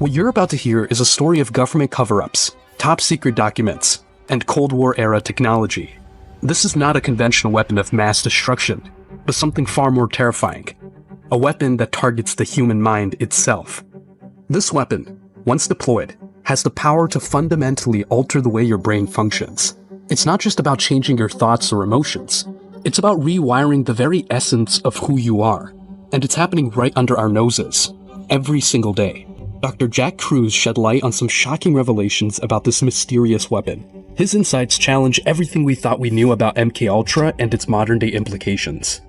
What you're about to hear is a story of government cover-ups, top-secret documents, and Cold War-era technology. This is not a conventional weapon of mass destruction, but something far more terrifying. A weapon that targets the human mind itself. This weapon, once deployed, has the power to fundamentally alter the way your brain functions. It's not just about changing your thoughts or emotions. It's about rewiring the very essence of who you are. And it's happening right under our noses, every single day. Dr. Jack Kruse shed light on some shocking revelations about this mysterious weapon. His insights challenge everything we thought we knew about MKUltra and its modern-day implications.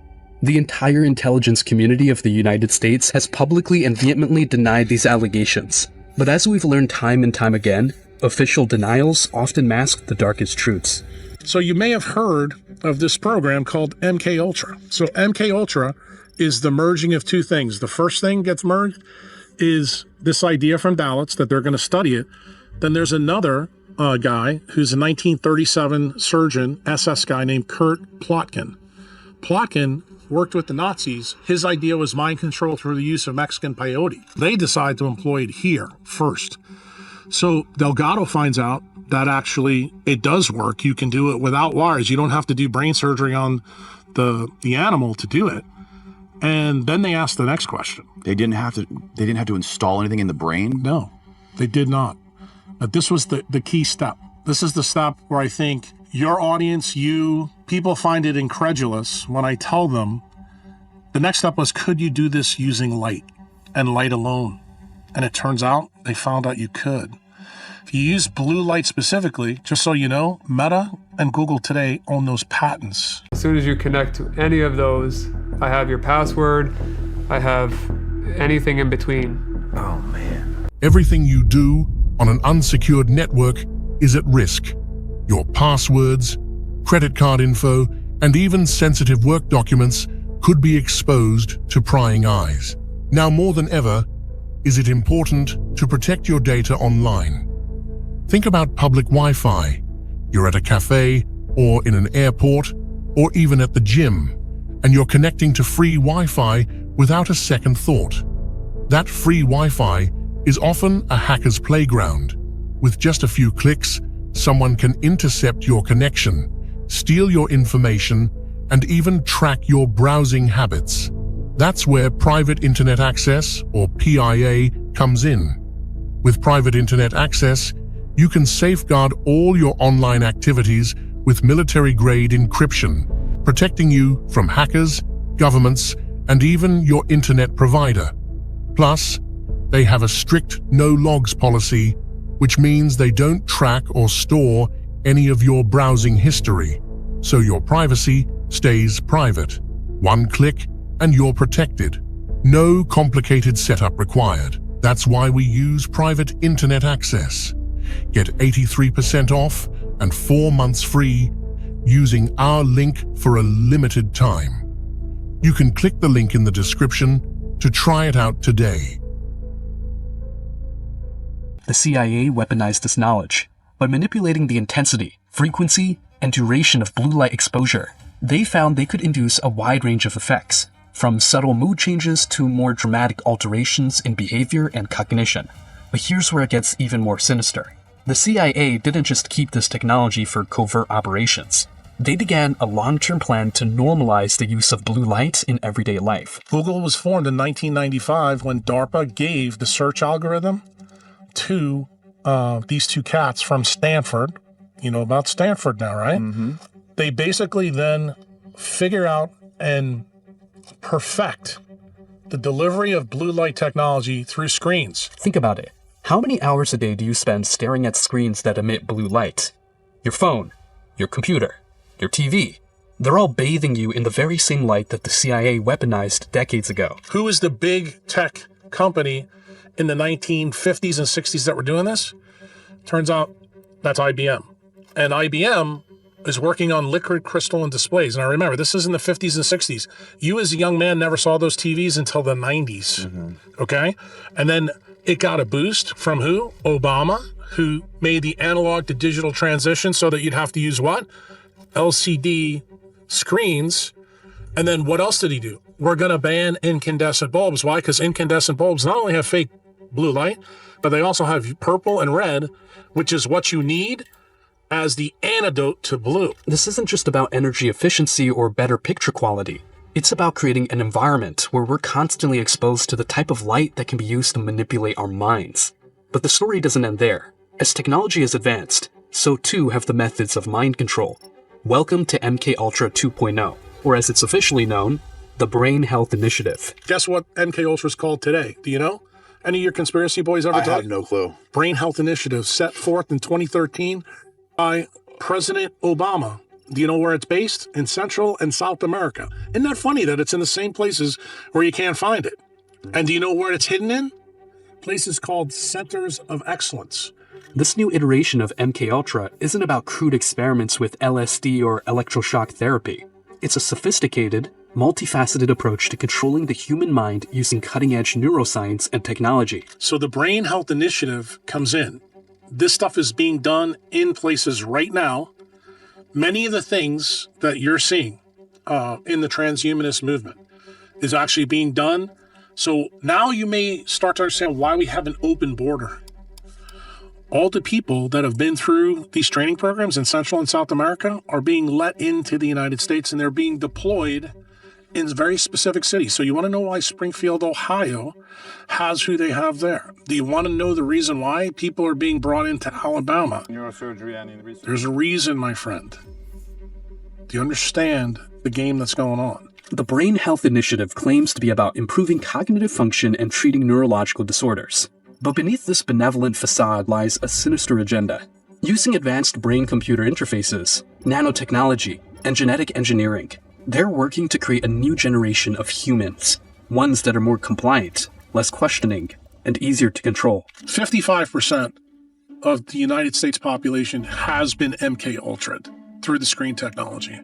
The entire intelligence community of the United States has publicly and vehemently denied these allegations. But as we've learned time and time again, official denials often mask the darkest truths. So you may have heard of this program called MKUltra. So MKUltra is the merging of two things. The first thing gets merged is this idea from Dallas that they're going to study it. Then there's another guy who's a 1937 surgeon, SS guy named Kurt Plotkin. Plotkin worked with the Nazis. His idea was mind control through the use of Mexican peyote. They decide to employ it here first. So Delgado finds out that actually it does work. You can do it without wires. You don't have to do brain surgery on the animal to do it. And then they asked the next question. They didn't have to install anything in the brain? No, they did not. But this was the key step. This is the step where I think your audience, people find it incredulous when I tell them the next step was, could you do this using light and light alone? And it turns out they found out you could. If you use blue light specifically, just so you know, Meta and Google today own those patents. As soon as you connect to any of those, I have your password, I have anything in between. Oh man. Everything you do on an unsecured network is at risk. Your passwords, credit card info, and even sensitive work documents could be exposed to prying eyes. Now more than ever, is it important to protect your data online? Think about public Wi-Fi. You're at a cafe, or in an airport, or even at the gym, and you're connecting to free Wi-Fi without a second thought. That free Wi-Fi is often a hacker's playground. With just a few clicks, someone can intercept your connection, steal your information, and even track your browsing habits. That's where Private Internet Access, or PIA, comes in. With Private Internet Access, you can safeguard all your online activities with military-grade encryption, protecting you from hackers, governments, and even your internet provider. Plus, they have a strict no-logs policy, which means they don't track or store any of your browsing history, so your privacy stays private. One click and you're protected. No complicated setup required. That's why we use Private Internet Access. Get 83% off and 4 months free using our link for a limited time. You can click the link in the description to try it out today. The CIA weaponized this knowledge. By manipulating the intensity, frequency, and duration of blue light exposure, they found they could induce a wide range of effects, from subtle mood changes to more dramatic alterations in behavior and cognition. But here's where it gets even more sinister. The CIA didn't just keep this technology for covert operations. They began a long-term plan to normalize the use of blue light in everyday life. Google was formed in 1995 when DARPA gave the search algorithm to these two cats from Stanford. You know about Stanford now, right? Mm-hmm. They basically then figure out and perfect the delivery of blue light technology through screens. Think about it. How many hours a day do you spend staring at screens that emit blue light? Your phone, your computer, your TV. They're all bathing you in the very same light that the CIA weaponized decades ago. Who is the big tech company in the 1950s and 60s that were doing this? Turns out that's IBM. And IBM is working on liquid crystalline displays. And I remember, this is in the 50s and 60s. You as a young man never saw those TVs until the 90s, okay? And then it got a boost from who? Obama, who made the analog to digital transition so that you'd have to use what? LCD screens. And then what else did he do? We're going to ban incandescent bulbs. Why? Because incandescent bulbs not only have fake blue light, But they also have purple and red, which is what you need as the antidote to blue. This isn't just about energy efficiency or better picture quality. It's about creating an environment where we're constantly exposed to the type of light that can be used to manipulate our minds. But the story doesn't end there. As technology has advanced, so too have the methods of mind control. Welcome to MK Ultra 2.0, or as it's officially known, the Brain Health Initiative. Guess what MK Ultra is called today? Do you know? Any of your conspiracy boys ever I talk? have no clue. Brain Health Initiative set forth in 2013 by President Obama. Do you know where it's based? In Central and South America. Isn't that funny that it's in the same places where you can't find it? And do you know where it's hidden in? Places called centers of excellence. This new iteration of MK Ultra isn't about crude experiments with LSD or electroshock therapy. It's a sophisticated, multifaceted approach to controlling the human mind using cutting-edge neuroscience and technology. So the Brain Health Initiative comes in. This stuff is being done in places right now. Many of the things that you're seeing in the transhumanist movement is actually being done. So now you may start to understand why we have an open border. All the people that have been through these training programs in Central and South America are being let into the United States, and they're being deployed in very specific cities. So you want to know why Springfield, Ohio has who they have there? Do you want to know the reason why people are being brought into Alabama? Neurosurgery and in research. There's a reason, my friend. Do you understand the game that's going on? The Brain Health Initiative claims to be about improving cognitive function and treating neurological disorders. But beneath this benevolent facade lies a sinister agenda. Using advanced brain-computer interfaces, nanotechnology, and genetic engineering, they're working to create a new generation of humans, ones that are more compliant, less questioning, and easier to control. 55% of the United States population has been MK Ultra'd through the screen technology.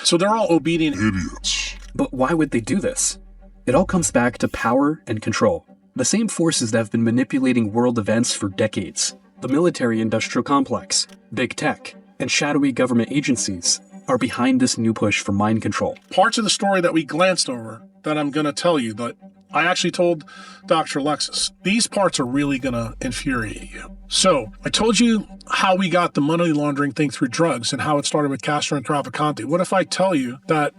So they're all obedient idiots. But why would they do this? It all comes back to power and control. The same forces that have been manipulating world events for decades, the military-industrial complex, big tech, and shadowy government agencies, are behind this new push for mind control. Parts of the story that we glanced over that I'm going to tell you that I actually told Dr. Alexis, these parts are really going to infuriate you. So I told you how we got the money laundering thing through drugs and how it started with Castro and Traficante. What if I tell you that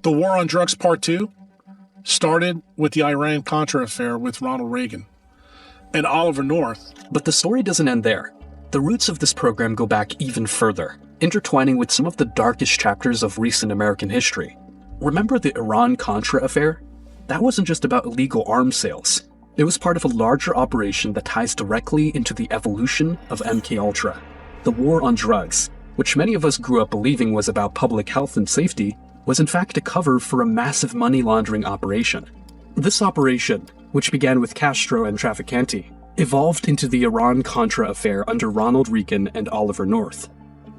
the war on drugs part 2 started with the Iran-Contra affair with Ronald Reagan and Oliver North? But the story doesn't end there. The roots of this program go back even further, intertwining with some of the darkest chapters of recent American history. Remember the Iran-Contra affair? That wasn't just about illegal arms sales. It was part of a larger operation that ties directly into the evolution of MK Ultra. The war on drugs, which many of us grew up believing was about public health and safety, was in fact a cover for a massive money laundering operation. This operation, which began with Castro and Traficante, evolved into the Iran-Contra affair under Ronald Reagan and Oliver North.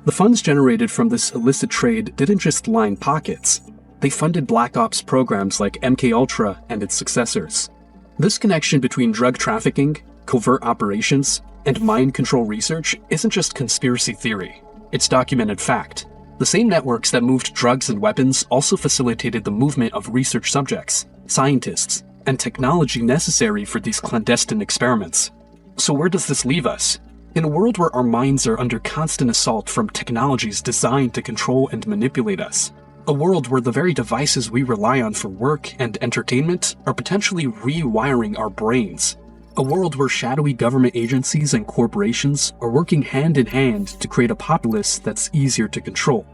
The funds generated from this illicit trade didn't just line pockets. They funded Black Ops programs like MK Ultra and its successors. This connection between drug trafficking, covert operations, and mind control research isn't just conspiracy theory. It's documented fact. The same networks that moved drugs and weapons also facilitated the movement of research subjects, scientists, and technology necessary for these clandestine experiments. So where does this leave us? In a world where our minds are under constant assault from technologies designed to control and manipulate us. A world where the very devices we rely on for work and entertainment are potentially rewiring our brains. A world where shadowy government agencies and corporations are working hand in hand to create a populace that's easier to control.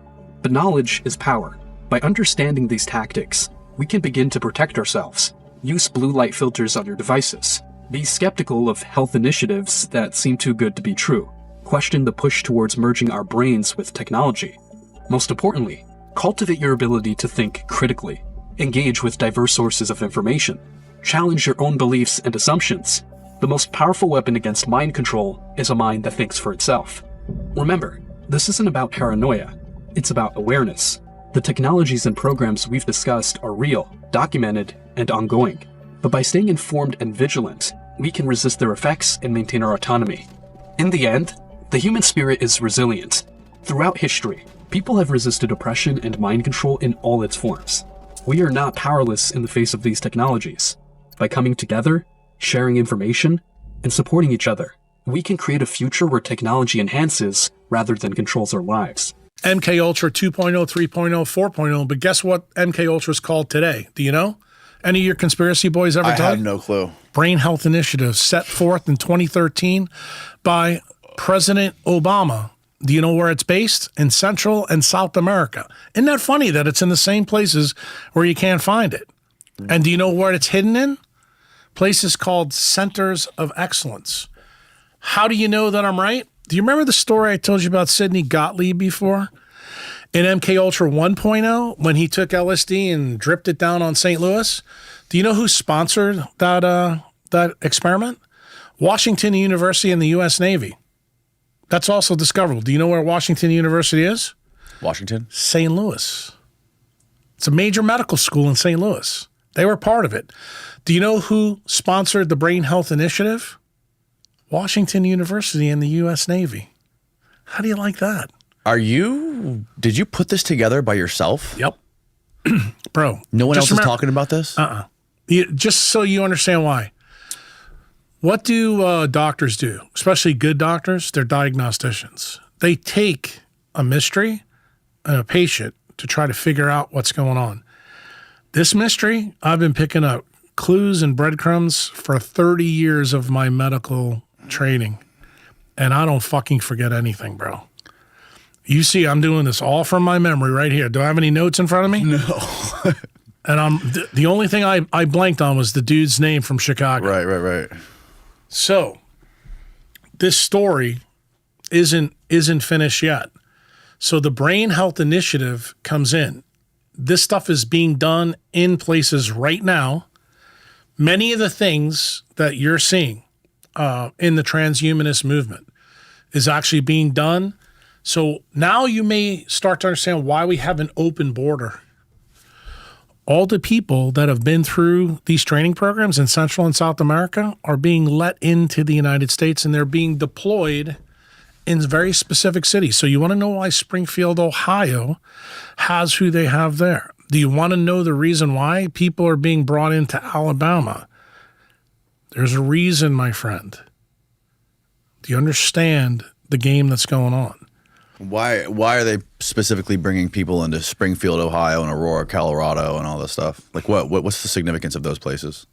But knowledge is power. By understanding these tactics, we can begin to protect ourselves. Use blue light filters on your devices. Be skeptical of health initiatives that seem too good to be true. Question the push towards merging our brains with technology. Most importantly, cultivate your ability to think critically. Engage with diverse sources of information. Challenge your own beliefs and assumptions. The most powerful weapon against mind control is a mind that thinks for itself. Remember, this isn't about paranoia. It's about awareness. The technologies and programs we've discussed are real, documented, and ongoing. But by staying informed and vigilant, we can resist their effects and maintain our autonomy. In the end, the human spirit is resilient. Throughout history, people have resisted oppression and mind control in all its forms. We are not powerless in the face of these technologies. By coming together, sharing information, and supporting each other, we can create a future where technology enhances rather than controls our lives. MK Ultra 2.0, 3.0, 4.0, but guess what MK Ultra is called today? Do you know? Any of your conspiracy boys ever I tell have you? no clue. Brain Health Initiative set forth in 2013 by President Obama. Do you know where it's based? In Central and South America. Isn't that funny that it's in the same places where you can't find it? And do you know where it's hidden in? Places called centers of excellence. How do you know that I'm right? Do you remember the story I told you about Sidney Gottlieb before? In MK Ultra 1.0, when he took LSD and dripped it down on St. Louis? Do you know who sponsored that experiment? Washington University and the U.S. Navy. That's also discoverable. Do you know where Washington University is? Washington? St. Louis. It's a major medical school in St. Louis. They were part of it. Do you know who sponsored the Brain Health Initiative? Washington University and the U.S. Navy. How do you like that? Did you put this together by yourself? Yep. Bro. No one else is talking about this? Just so you understand why. What do doctors do? Especially good doctors, they're diagnosticians. They take a mystery and a patient to try to figure out what's going on. This mystery, I've been picking up clues and breadcrumbs for 30 years of my medical training. And I don't fucking forget anything, bro. You see, I'm doing this all from my memory right here. Do I have any notes in front of me? No. And the only thing I blanked on was the dude's name from Chicago. Right. So, this story isn't finished yet. So the Brain Health Initiative comes in. This stuff is being done in places right now. Many of the things that you're seeing in the transhumanist movement is actually being done. So now you may start to understand why we have an open border. All the people that have been through these training programs in Central and South America are being let into the United States, and they're being deployed in very specific cities. So you want to know why Springfield, Ohio has who they have there? Do you want to know the reason why people are being brought into Alabama? There's a reason, my friend. Do you understand the game that's going on? Why are they specifically bringing people into Springfield, Ohio, and Aurora, Colorado, and all this stuff? Like, what's the significance of those places?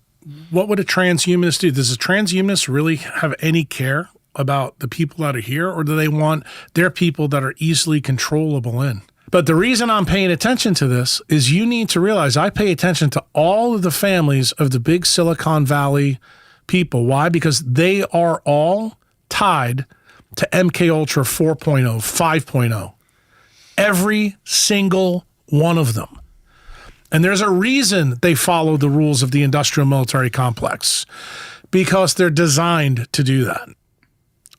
What would a transhumanist do? Does a transhumanist really have any care about the people that are here, or do they want their people that are easily controllable in? But the reason I'm paying attention to this is you need to realize I pay attention to all of the families of the big Silicon Valley people. Why? Because they are all tied to MK Ultra 4.0, 5.0. Every single one of them. And there's a reason they follow the rules of the industrial military complex, because they're designed to do that.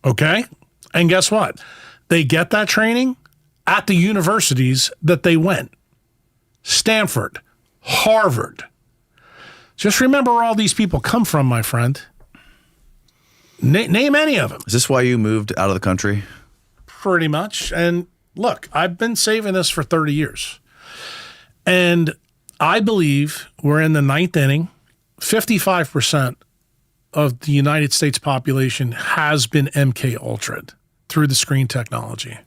Okay? And guess what? They get that training at the universities that they went. Stanford, Harvard. Just remember where all these people come from, my friend. Name any of them. Is this why you moved out of the country? Pretty much. And look, I've been saving this for 30 years. And I believe we're in the ninth inning. 55% of the United States population has been MK Ultra'd through the screen technology.